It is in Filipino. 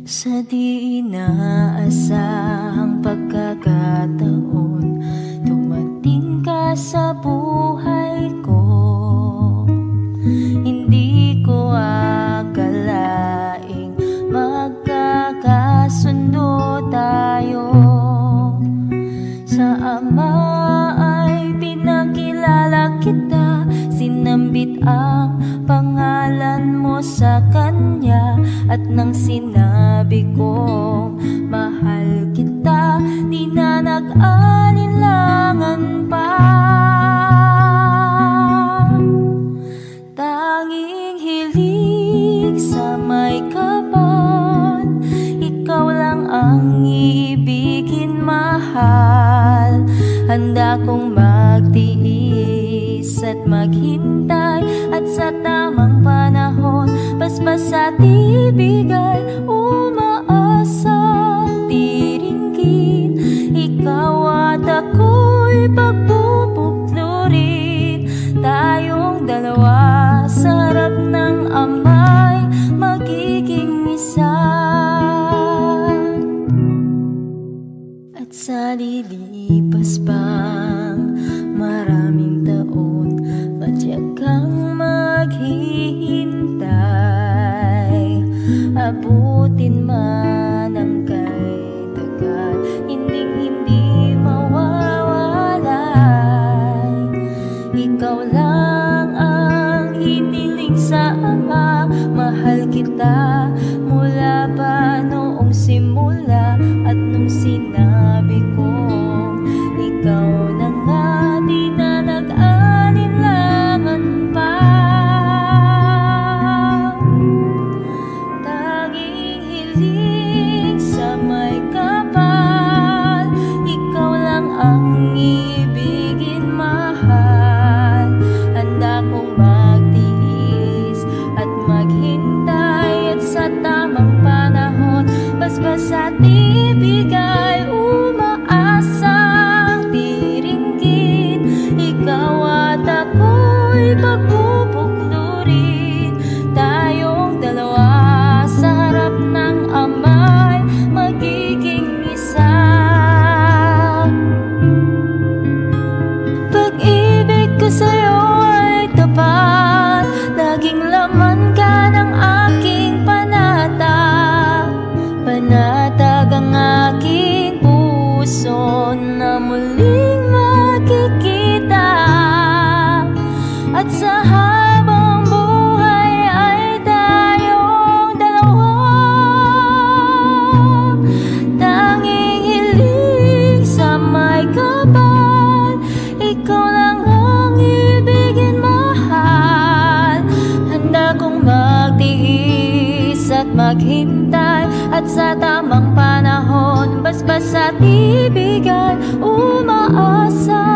Sa di inaasahang pagkakataon, dumating ka sa buhay ko. Hindi ko akalaing magkakasundo tayo. Sa Ama ay pinakilala kita, sinambit ang pangalan mo sa Kanya. At nang sinabi kong mahal kita, di na nag-alinlangan pa. Tanging hilig sa may kaban, ikaw lang ang iibigin, mahal. Handa kong magtiis at maghintay, at sa tamang panahon basbas at ibigay, umaasang tiringgin. Ikaw at ako'y pagpupuklurin, tayong dalawa sa harap ng Ama'y magiging isa. At sa lilipas pang maraming taon, patyak kang maghihintay. Abutin man ang kay tagal, hindi mawawalay. Ikaw lang ang hiniling sa Ama, mahal kita mula pa noong simula. At nung sinabi kong ikaw na nga, di na nag-alinlangan pa. Tanging hiling sa may kapal, ikaw lang ang ibigin, mahal. Handa kong magtiis at maghintay, at sa tamang panahon basbas at ibigay, umaasang tiringgin. Ikaw at ako'y pagpupuklurin, tayong dalawa sa harap ng Ama'y magiging isa. Pag-ibig ko sa'yo ay tapat, laging laman ka ng aking panatag. Panatag ang aking puso na muling makikita. At sa habang buhay ay tayong dalawa, tanging hiling sa may kapal, ikaw lang ang ibigin, mahal. Handa kong magtiis at maghintay, at sa tamang panahon basbas at ibigay, umaasa